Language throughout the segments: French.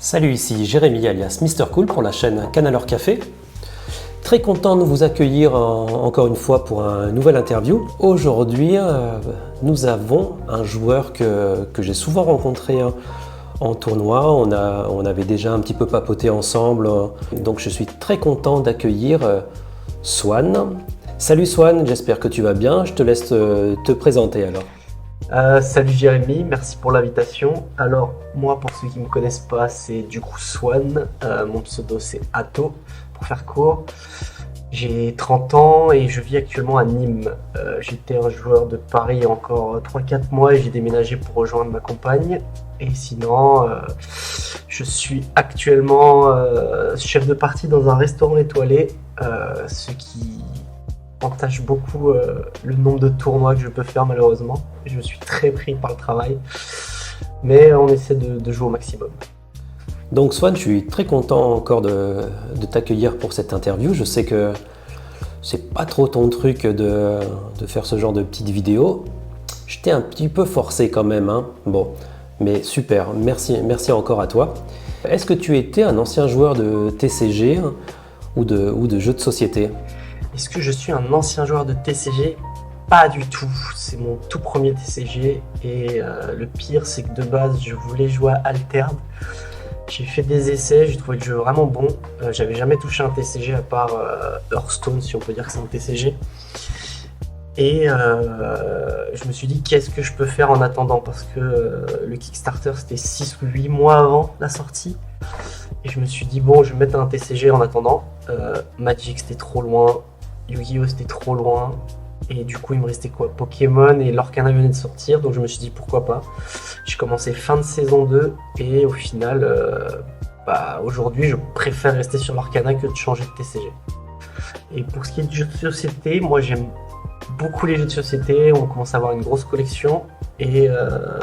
Salut, ici Jérémy alias Mister Cool pour la chaîne Canalor Café. Très content de vous accueillir encore une fois pour un nouvel interview. Aujourd'hui, nous avons un joueur que j'ai souvent rencontré en tournoi. On avait déjà un petit peu papoté ensemble, donc je suis très content d'accueillir Swan. Salut Swan, j'espère que tu vas bien. Je te laisse te présenter alors. Salut Jérémy, merci pour l'invitation. Alors moi, pour ceux qui ne me connaissent pas, c'est du coup Swan. Mon pseudo c'est Atto pour faire court. J'ai 30 ans et je vis actuellement à Nîmes. J'étais un joueur de Paris il y a encore 3-4 mois et j'ai déménagé pour rejoindre ma compagne. Et sinon, je suis actuellement chef de partie dans un restaurant étoilé, ce qui entache beaucoup le nombre de tournois que je peux faire malheureusement. Je suis très pris par le travail, mais on essaie de jouer au maximum. Donc Swan, je suis très content encore de t'accueillir pour cette interview. Je sais que c'est pas trop ton truc de faire ce genre de petites vidéos. Je t'ai un petit peu forcé quand même, hein. Bon, mais super, merci encore à toi. Est-ce que tu étais un ancien joueur de TCG ou de jeux de société? Est-ce que je suis un ancien joueur de TCG? Pas du tout, c'est mon tout premier TCG et le pire c'est que de base je voulais jouer à Altered. J'ai fait des essais, j'ai trouvé le jeu vraiment bon. J'avais jamais touché un TCG à part Hearthstone, si on peut dire que c'est un TCG. Et je me suis dit qu'est-ce que je peux faire en attendant, parce que le Kickstarter c'était 6 ou 8 mois avant la sortie. Et je me suis dit bon, je vais mettre un TCG en attendant. Magic c'était trop loin, Yu-Gi-Oh c'était trop loin. Et du coup il me restait quoi? Pokémon et Lorcana venait de sortir, donc je me suis dit pourquoi pas. J'ai commencé fin de saison 2 et au final, aujourd'hui je préfère rester sur Lorcana que de changer de TCG. Et pour ce qui est du jeu de société, moi j'aime beaucoup les jeux de société, on commence à avoir une grosse collection et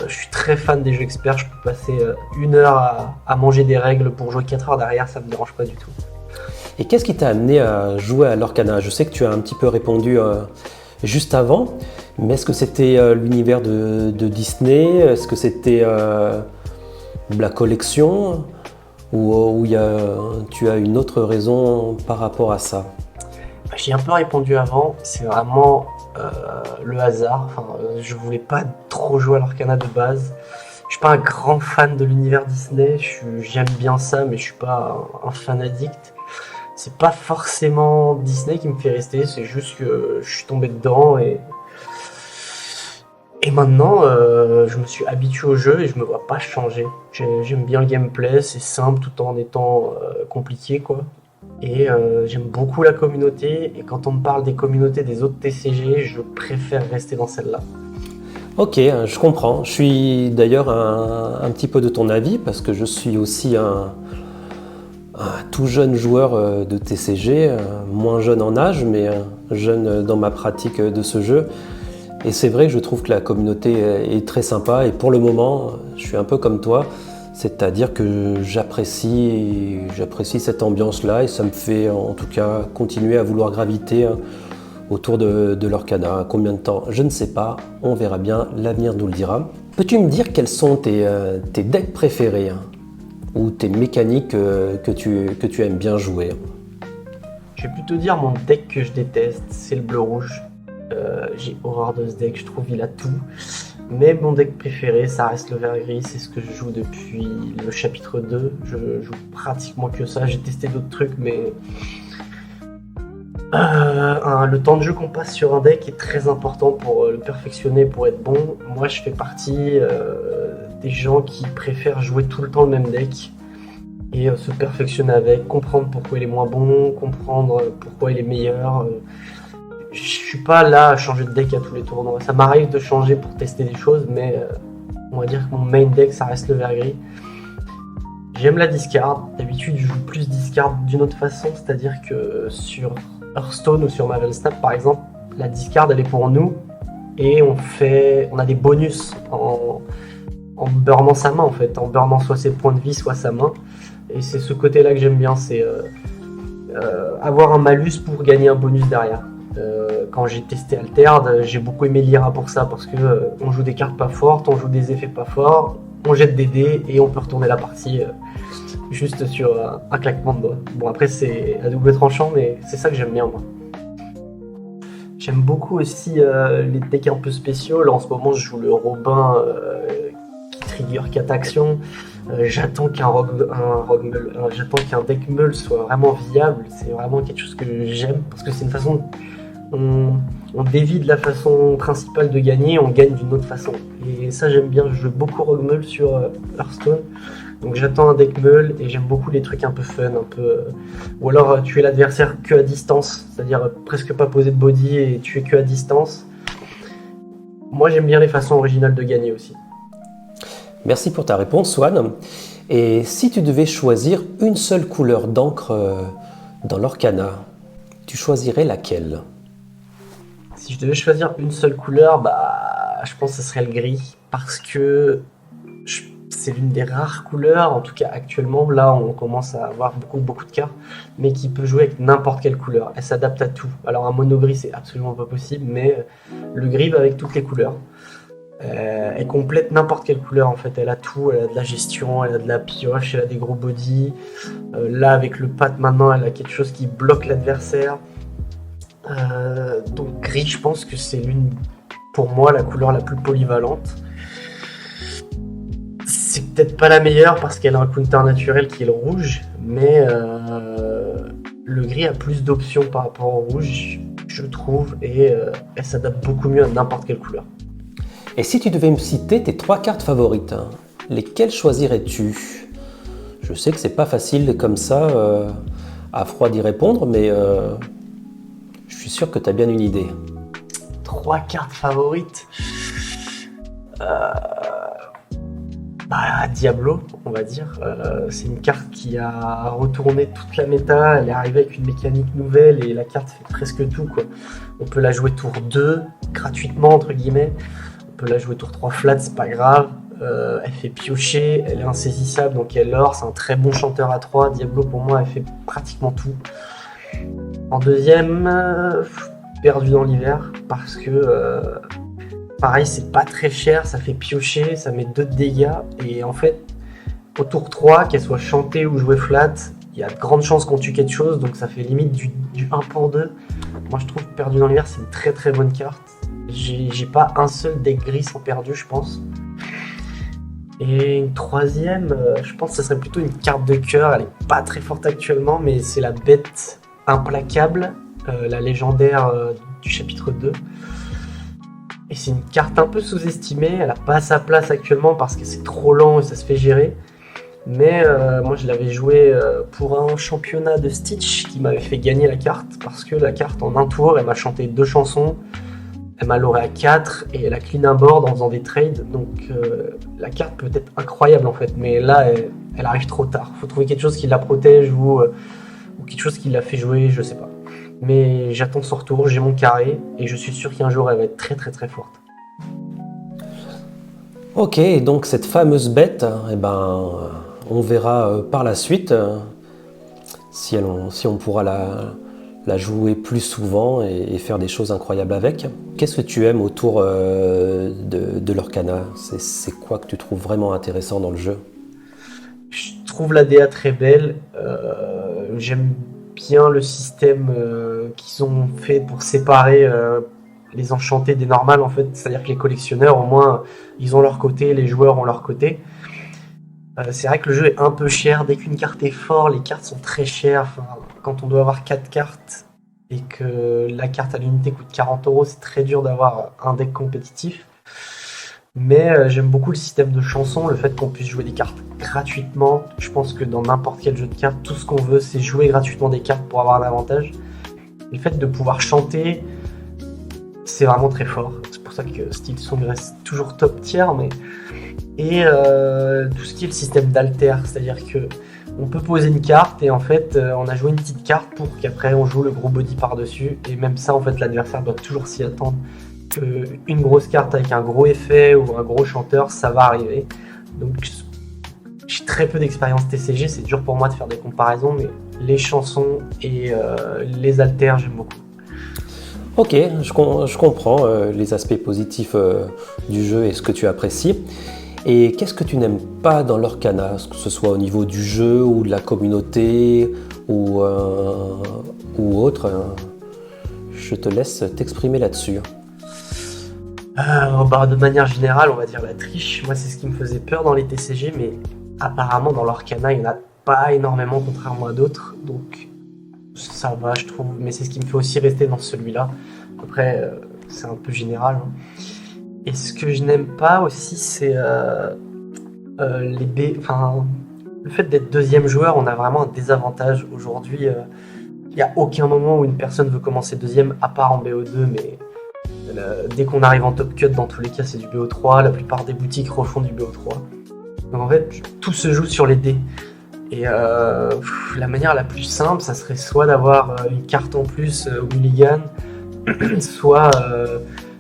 je suis très fan des jeux experts. Je peux passer 1 heure à manger des règles pour jouer 4 heures derrière, ça me dérange pas du tout. Et qu'est-ce qui t'a amené à jouer à Lorcana? Je sais que tu as un petit peu répondu juste avant, mais est-ce que c'était l'univers de Disney? Est-ce que c'était la collection? Ou tu as une autre raison par rapport à ça? J'ai un peu répondu avant, c'est vraiment le hasard. Je voulais pas trop jouer à l'Arcana de base. Je suis pas un grand fan de l'univers Disney, j'aime bien ça, mais je suis pas un fan addict. C'est pas forcément Disney qui me fait rester, c'est juste que je suis tombé dedans et maintenant je me suis habitué au jeu et je me vois pas changer. J'aime bien le gameplay, c'est simple tout en étant compliqué quoi. Et j'aime beaucoup la communauté, et quand on me parle des communautés des autres TCG, je préfère rester dans celle-là. Ok, je comprends. Je suis d'ailleurs un petit peu de ton avis parce que je suis aussi un tout jeune joueur de TCG, moins jeune en âge, mais jeune dans ma pratique de ce jeu. Et c'est vrai que je trouve que la communauté est très sympa et pour le moment, je suis un peu comme toi. C'est-à-dire que j'apprécie cette ambiance-là et ça me fait en tout cas continuer à vouloir graviter autour de Lorcana. Combien de temps? Je ne sais pas, on verra bien, l'avenir nous le dira. Peux-tu me dire quels sont tes decks préférés ou tes mécaniques que tu aimes bien jouer? Je vais plutôt dire mon deck que je déteste, c'est le bleu-rouge. J'ai horreur de ce deck, je trouve il a tout. Mais mon deck préféré, ça reste le vert-gris, c'est ce que je joue depuis le chapitre 2. Je joue pratiquement que ça, j'ai testé d'autres trucs, mais le temps de jeu qu'on passe sur un deck est très important pour le perfectionner, pour être bon. Moi, je fais partie des gens qui préfèrent jouer tout le temps le même deck et se perfectionner avec, comprendre pourquoi il est moins bon, comprendre pourquoi il est meilleur. Je suis pas là à changer de deck à tous les tournois. Ça m'arrive de changer pour tester des choses, mais on va dire que mon main deck, ça reste le vert-gris. J'aime la discard. D'habitude, je joue plus discard d'une autre façon, c'est-à-dire que sur Hearthstone ou sur Marvel Snap, par exemple, la discard, elle est pour nous et on a des bonus en burnant sa main, en fait, en burnant soit ses points de vie, soit sa main. Et c'est ce côté-là que j'aime bien, c'est avoir un malus pour gagner un bonus derrière. Quand j'ai testé Altered, j'ai beaucoup aimé l'IRA pour ça, parce que on joue des cartes pas fortes, on joue des effets pas forts, on jette des dés et on peut retourner la partie juste sur un claquement de doigts. Bon, après, c'est à double tranchant, mais c'est ça que j'aime bien, moi. J'aime beaucoup aussi les decks un peu spéciaux. Là, en ce moment, je joue le Robin qui trigger 4 actions. J'attends j'attends qu'un deck meul soit vraiment viable. C'est vraiment quelque chose que j'aime parce que c'est une façon. On dévie de la façon principale de gagner, on gagne d'une autre façon. Et ça, j'aime bien. Je joue beaucoup Rogue Meul sur Hearthstone. Donc j'attends un deck meul et j'aime beaucoup les trucs un peu fun, ou alors tuer l'adversaire que à distance, c'est-à-dire presque pas poser de body et tuer que à distance. Moi j'aime bien les façons originales de gagner aussi. Merci pour ta réponse, Swan. Et si tu devais choisir une seule couleur d'encre dans l'Orcana, tu choisirais laquelle? Si je devais choisir une seule couleur, je pense que ce serait le gris, parce que c'est l'une des rares couleurs, en tout cas actuellement, là on commence à avoir beaucoup de cartes, mais qui peut jouer avec n'importe quelle couleur. Elle s'adapte à tout. Alors un mono gris c'est absolument pas possible, mais le gris va avec toutes les couleurs. Elle complète n'importe quelle couleur en fait, elle a tout, elle a de la gestion, elle a de la pioche, elle a des gros body. Là avec le pat maintenant, elle a quelque chose qui bloque l'adversaire. Donc gris, je pense que c'est pour moi la couleur la plus polyvalente. C'est peut-être pas la meilleure parce qu'elle a un counter naturel qui est le rouge, mais le gris a plus d'options par rapport au rouge, je trouve, et elle s'adapte beaucoup mieux à n'importe quelle couleur. Et si tu devais me citer tes 3 cartes favorites, lesquelles choisirais-tu? Je sais que c'est pas facile comme ça à froid d'y répondre, mais je suis sûr que tu as bien une idée. 3 cartes favorites. Diablo, on va dire. C'est une carte qui a retourné toute la méta, elle est arrivée avec une mécanique nouvelle et la carte fait presque tout, quoi. On peut la jouer tour 2, gratuitement, entre guillemets. On peut la jouer tour 3 flat, c'est pas grave. Elle fait piocher, elle est insaisissable, donc elle lore, c'est un très bon chanteur à 3. Diablo, pour moi, elle fait pratiquement tout. En deuxième, Perdu dans l'hiver, parce que pareil, c'est pas très cher, ça fait piocher, ça met 2 de dégâts, et en fait, au tour 3, qu'elle soit chantée ou jouée flat, il y a de grandes chances qu'on tue quelque chose, donc ça fait limite du 1 pour 2. Moi je trouve que Perdu dans l'hiver, c'est une très très bonne carte. J'ai pas un seul deck gris sans Perdu, je pense. Et une troisième, je pense que ce serait plutôt une carte de cœur, elle est pas très forte actuellement, mais c'est la bête implacable, la légendaire du chapitre 2. Et c'est une carte un peu sous-estimée, elle n'a pas sa place actuellement parce que c'est trop lent et ça se fait gérer. Mais moi je l'avais joué pour un championnat de Stitch qui m'avait fait gagner la carte, parce que la carte en un tour, elle m'a chanté 2 chansons, elle m'a loré à 4 et elle a clean un board en faisant des trades. Donc la carte peut être incroyable en fait, mais là elle arrive trop tard. Faut trouver quelque chose qui la protège ou quelque chose qui la fait jouer, je sais pas. Mais j'attends son retour, j'ai mon carré et je suis sûr qu'un jour elle va être très très très forte. Ok, donc cette fameuse bête, on verra par la suite si on pourra la jouer plus souvent et faire des choses incroyables avec. Qu'est-ce que tu aimes autour de l'Orcana? C'est quoi que tu trouves vraiment intéressant dans le jeu? Je trouve la DA très belle, j'aime bien le système qu'ils ont fait pour séparer les enchantés des normales en fait, c'est-à-dire que les collectionneurs au moins ils ont leur côté, les joueurs ont leur côté. C'est vrai que le jeu est un peu cher, dès qu'une carte est forte, les cartes sont très chères. Quand on doit avoir 4 cartes et que la carte à l'unité coûte 40€, c'est très dur d'avoir un deck compétitif. Mais j'aime beaucoup le système de chansons, le fait qu'on puisse jouer des cartes gratuitement. Je pense que dans n'importe quel jeu de cartes, tout ce qu'on veut, c'est jouer gratuitement des cartes pour avoir un avantage. Et le fait de pouvoir chanter, c'est vraiment très fort. C'est pour ça que Steel Song reste toujours top tier. Et tout ce qui est le système d'alter, c'est-à-dire que on peut poser une carte et en fait on a joué une petite carte pour qu'après on joue le gros body par-dessus. Et même ça, en fait, l'adversaire doit toujours s'y attendre. Une grosse carte avec un gros effet ou un gros chanteur, ça va arriver. Donc j'ai très peu d'expérience TCG, c'est dur pour moi de faire des comparaisons, mais les chansons et les alters, j'aime beaucoup. Ok, je comprends les aspects positifs du jeu et ce que tu apprécies. Et qu'est-ce que tu n'aimes pas dans l'Orcana, que ce soit au niveau du jeu ou de la communauté ou autre? Je te laisse t'exprimer là-dessus. De manière générale, on va dire la triche. Moi, c'est ce qui me faisait peur dans les TCG, mais apparemment dans l'Orcana, il n'y en a pas énormément contrairement à d'autres. Donc ça va, je trouve. Mais c'est ce qui me fait aussi rester dans celui-là. Après, c'est un peu général, hein. Et ce que je n'aime pas aussi, c'est le fait d'être deuxième joueur, on a vraiment un désavantage. Aujourd'hui, il n'y a aucun moment où une personne veut commencer deuxième, à part en BO2, mais dès qu'on arrive en top cut, dans tous les cas, c'est du BO3. La plupart des boutiques refont du BO3. Donc en fait, tout se joue sur les dés. Et la manière la plus simple, ça serait soit d'avoir une carte en plus au mulligan, soit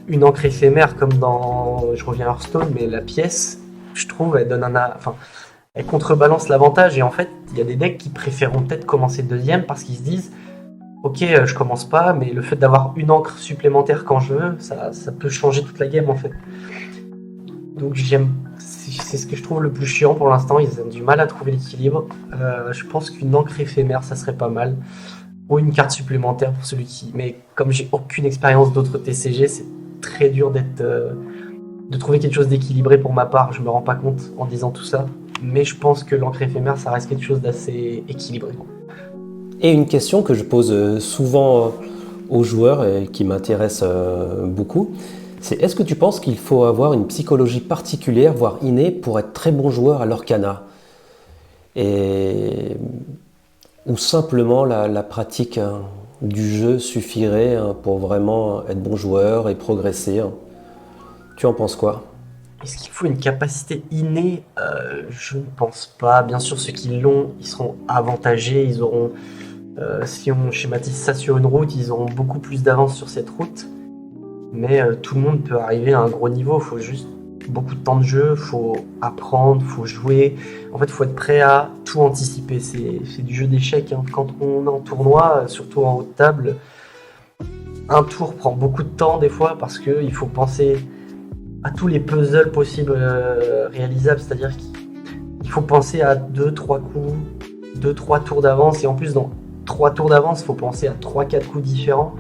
une encre éphémère comme dans, je reviens à Hearthstone, mais la pièce, je trouve, elle donne elle contrebalance l'avantage. Et en fait, il y a des decks qui préféreront peut-être commencer deuxième parce qu'ils se disent, ok, je commence pas, mais le fait d'avoir une encre supplémentaire quand je veux, ça peut changer toute la game en fait. Donc c'est ce que je trouve le plus chiant pour l'instant. Ils ont du mal à trouver l'équilibre. Je pense qu'une encre éphémère, ça serait pas mal. Ou une carte supplémentaire pour celui qui. Mais comme j'ai aucune expérience d'autres TCG, c'est très dur de trouver quelque chose d'équilibré pour ma part. Je me rends pas compte en disant tout ça. Mais je pense que l'encre éphémère, ça reste quelque chose d'assez équilibré. Et une question que je pose souvent aux joueurs et qui m'intéresse beaucoup, c'est est-ce que tu penses qu'il faut avoir une psychologie particulière, voire innée, pour être très bon joueur à l'Orcana? Ou simplement la pratique du jeu suffirait pour vraiment être bon joueur et progresser? Tu en penses quoi? Est-ce qu'il faut une capacité innée? Je ne pense pas. Bien sûr, ceux qui l'ont, ils seront avantagés. Ils auront, si on schématise ça sur une route, ils auront beaucoup plus d'avance sur cette route. Mais tout le monde peut arriver à un gros niveau. Il faut juste beaucoup de temps de jeu, il faut apprendre, il faut jouer. En fait, il faut être prêt à tout anticiper. C'est du jeu d'échecs, hein. Quand on est en tournoi, surtout en haute table, un tour prend beaucoup de temps des fois parce qu'il faut penser à tous les puzzles possibles réalisables. C'est-à-dire qu'il faut penser à 2-3 coups, 2-3 tours d'avance. Et en plus, dans 3 tours d'avance, il faut penser à 3-4 coups différents.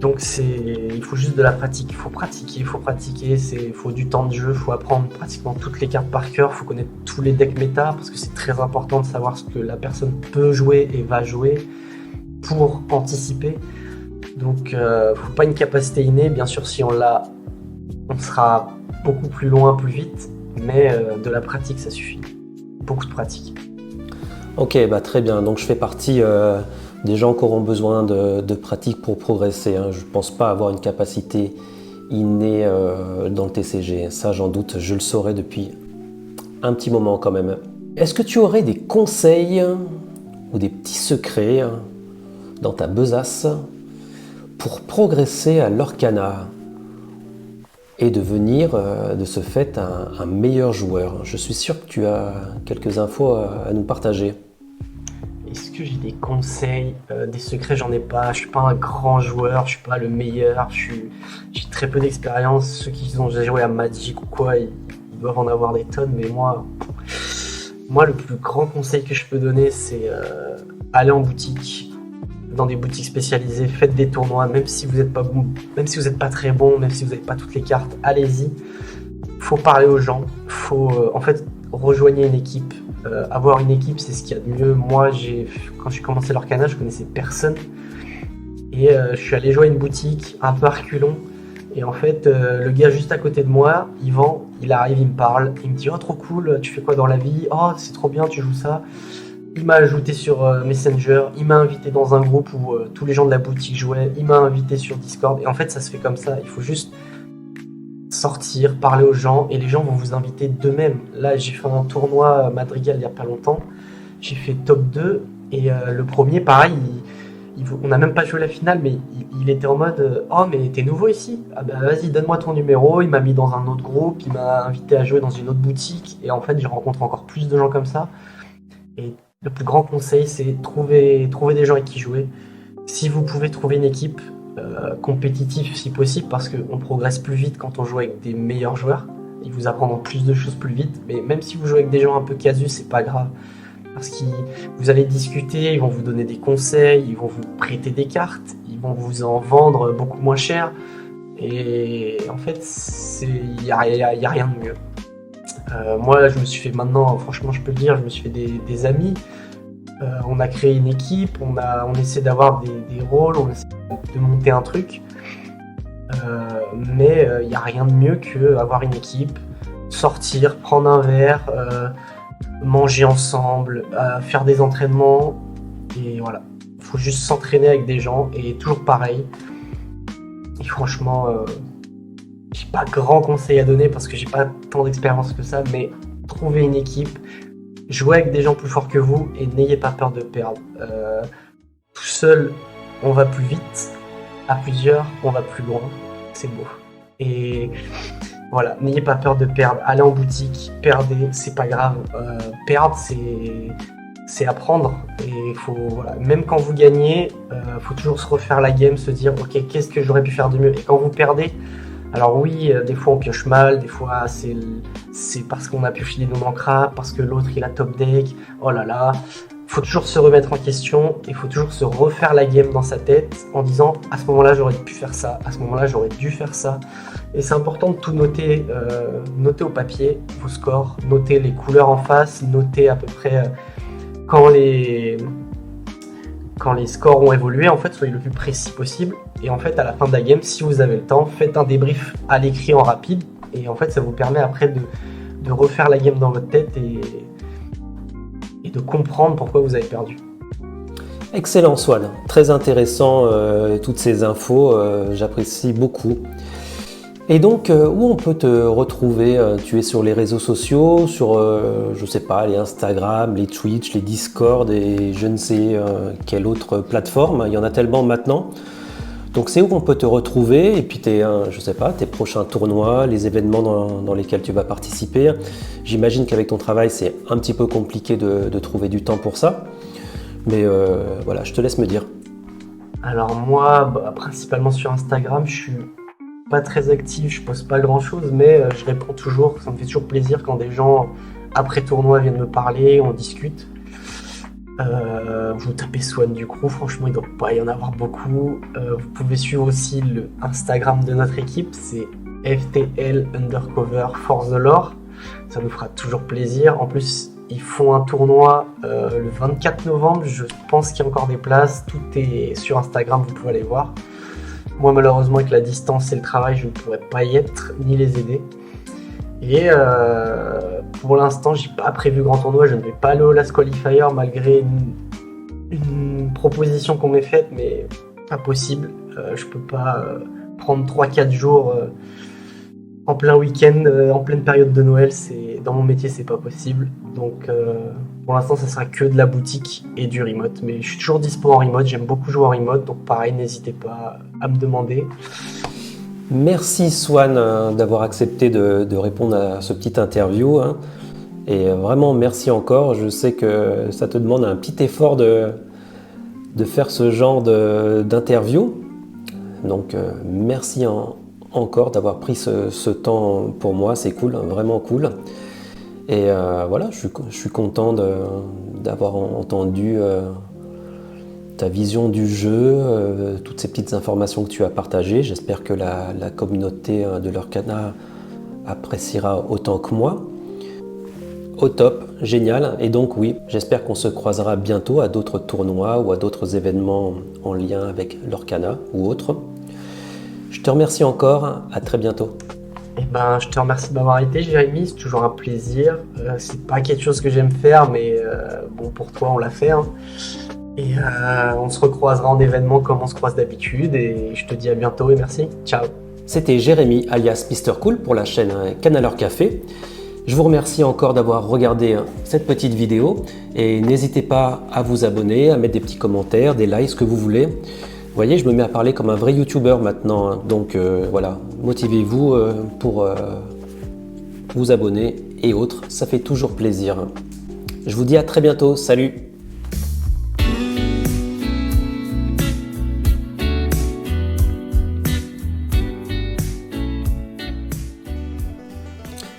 Donc il faut juste de la pratique, il faut pratiquer, il faut du temps de jeu, il faut apprendre pratiquement toutes les cartes par cœur, il faut connaître tous les decks méta, parce que c'est très important de savoir ce que la personne peut jouer et va jouer pour anticiper. Donc faut pas une capacité innée, bien sûr si on l'a, on sera beaucoup plus loin, plus vite, mais de la pratique ça suffit, beaucoup de pratique. Ok, très bien, donc je fais partie des gens qui auront besoin de pratique pour progresser, hein. Je ne pense pas avoir une capacité innée dans le TCG. Ça, j'en doute, je le saurais depuis un petit moment quand même. Est-ce que tu aurais des conseils ou des petits secrets dans ta besace pour progresser à l'Orcana et devenir de ce fait un meilleur joueur? Je suis sûr que tu as quelques infos à nous partager. Est-ce que j'ai des conseils? Des secrets, j'en ai pas. Je suis pas un grand joueur, je suis pas le meilleur. J'ai très peu d'expérience. Ceux qui ont déjà joué à Magic ou quoi, ils doivent en avoir des tonnes. Mais moi, le plus grand conseil que je peux donner, c'est aller en boutique, dans des boutiques spécialisées. Faites des tournois, même si vous n'êtes pas bon, même si vous n'êtes pas très bon, même si vous n'avez pas toutes les cartes. Allez-y. Faut parler aux gens. Faut en fait rejoigner une équipe. Avoir une équipe, c'est ce qu'il y a de mieux. Moi, quand j'ai commencé l'Orcana, je connaissais personne. Et je suis allé jouer à une boutique, un peu à reculons. Et en fait, le gars juste à côté de moi, Yvan, il arrive, il me parle. Il me dit « Oh, trop cool, tu fais quoi dans la vie? Oh, c'est trop bien, tu joues ça. » Il m'a ajouté sur Messenger. Il m'a invité dans un groupe où tous les gens de la boutique jouaient. Il m'a invité sur Discord. Et en fait, ça se fait comme ça. Il faut juste sortir, parler aux gens et les gens vont vous inviter d'eux-mêmes. Là, j'ai fait un tournoi Madrigal il n'y a pas longtemps. J'ai fait top 2 et le premier, pareil, on n'a même pas joué la finale, mais il était en mode « Oh, mais t'es nouveau ici? Ah bah vas-y, donne-moi ton numéro. » Il m'a mis dans un autre groupe, il m'a invité à jouer dans une autre boutique et en fait, j'ai rencontré encore plus de gens comme ça. Et le plus grand conseil, c'est trouver des gens avec qui jouer. Si vous pouvez trouver une équipe compétitive si possible, parce qu'on progresse plus vite quand on joue avec des meilleurs joueurs ils vous apprendront plus de choses plus vite. Mais même si vous jouez avec des gens un peu casus, c'est pas grave. Parce que vous allez discuter, ils vont vous donner des conseils, ils vont vous prêter des cartes, ils vont vous en vendre beaucoup moins cher. Et en fait, il y a rien de mieux. Moi, je me suis fait maintenant, franchement, je peux le dire, je me suis fait des amis. On a créé une équipe, on essaie d'avoir des rôles, on essaie de monter un truc. Mais il n'y a rien de mieux qu'avoir une équipe, sortir, prendre un verre, manger ensemble, faire des entraînements. Et voilà, il faut juste s'entraîner avec des gens et toujours pareil. Et franchement, j'ai pas grand conseil à donner parce que j'ai pas tant d'expérience que ça, mais trouvez une équipe, jouez avec des gens plus forts que vous et n'ayez pas peur de perdre. Tout seul, on va plus vite. À plusieurs, on va plus loin. C'est beau. Et voilà, n'ayez pas peur de perdre. Allez en boutique, perdez, c'est pas grave. Perdre, c'est apprendre. Et voilà. Même quand vous gagnez, faut toujours se refaire la game, se dire ok, qu'est-ce que j'aurais pu faire de mieux. Et quand vous perdez, alors oui, des fois on pioche mal, des fois c'est parce qu'on a pioché des noms en crap, parce que l'autre il a top deck. Oh là là. Faut toujours se remettre en question et il faut toujours se refaire la game dans sa tête en disant à ce moment-là j'aurais pu faire ça, à ce moment-là j'aurais dû faire ça. Et c'est important de tout noter, noter au papier vos scores, noter les couleurs en face, noter à peu près quand les scores ont évolué, en fait soyez le plus précis possible. Et en fait à la fin de la game, si vous avez le temps, faites un débrief à l'écrit en rapide et en fait ça vous permet après de refaire la game dans votre tête et de comprendre pourquoi vous avez perdu. Excellent Swan, très intéressant toutes ces infos, j'apprécie beaucoup. Et donc où on peut te retrouver? Tu es sur les réseaux sociaux, sur je sais pas, les Instagram, les Twitch, les Discord et je ne sais quelle autre plateforme, il y en a tellement maintenant. Donc c'est où on peut te retrouver et puis je sais pas, tes prochains tournois, les événements dans lesquels tu vas participer. J'imagine qu'avec ton travail, c'est un petit peu compliqué de trouver du temps pour ça. Mais voilà, je te laisse me dire. Alors moi, principalement sur Instagram, je suis pas très actif, je poste pas grand chose, mais je réponds toujours. Ça me fait toujours plaisir quand des gens, après tournoi, viennent me parler, on discute. Vous tapez Swan du crew, franchement il ne doit pas y en avoir beaucoup. Vous pouvez suivre aussi le Instagram de notre équipe, c'est FTL_for the lore. Ça nous fera toujours plaisir. En plus, ils font un tournoi le 24 novembre. Je pense qu'il y a encore des places. Tout est sur Instagram, vous pouvez aller voir. Moi, malheureusement, avec la distance et le travail, je ne pourrais pas y être ni les aider. Et pour l'instant, j'ai pas prévu grand tournoi. Je ne vais pas aller au Last Qualifier malgré une proposition qu'on m'ait faite, mais pas possible. Je peux pas prendre 3-4 jours en plein week-end, en pleine période de Noël. Dans mon métier, c'est pas possible. Donc pour l'instant, ça sera que de la boutique et du remote. Mais je suis toujours dispo en remote. J'aime beaucoup jouer en remote. Donc pareil, n'hésitez pas à me demander. Merci Swan d'avoir accepté de répondre à ce petit interview. Et vraiment merci encore. Je sais que ça te demande un petit effort de faire ce genre d'interview. Donc merci encore d'avoir pris ce temps pour moi. C'est cool, vraiment cool. Et voilà, je suis content d'avoir entendu ta vision du jeu, toutes ces petites informations que tu as partagées. J'espère que la communauté de l'Orcana appréciera autant que moi. Au top, génial. Et donc oui, j'espère qu'on se croisera bientôt à d'autres tournois ou à d'autres événements en lien avec l'Orcana ou autres. Je te remercie encore, à très bientôt. Je te remercie de m'avoir été, Jérémy, c'est toujours un plaisir. C'est pas quelque chose que j'aime faire, mais bon, pour toi, on l'a fait. Et on se recroisera en événement comme on se croise d'habitude. Et je te dis à bientôt et merci. Ciao. C'était Jérémy alias Mr Cool pour la chaîne Canalor Café. Je vous remercie encore d'avoir regardé cette petite vidéo et n'hésitez pas à vous abonner, à mettre des petits commentaires, des likes, ce que vous voulez. Vous voyez, je me mets à parler comme un vrai youtubeur maintenant, donc voilà, motivez-vous pour vous abonner et autres, ça fait toujours plaisir. Je vous dis à très bientôt, salut!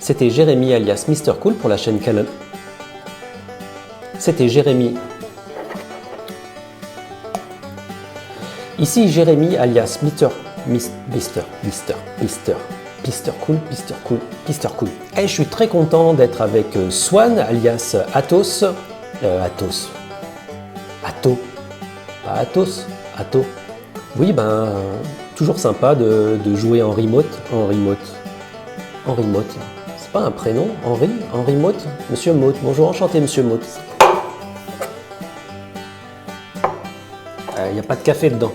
C'était Jérémy alias Mister Cool pour la chaîne Canon. C'était Jérémy. Ici Jérémy alias Mister Cool. Et je suis très content d'être avec Swan alias Athos. Athos. Oui, toujours sympa de jouer en remote. C'est pas un prénom, Henri? Henri Motte? Monsieur Motte. Bonjour, enchanté, monsieur Motte. Il n'y a pas de café dedans.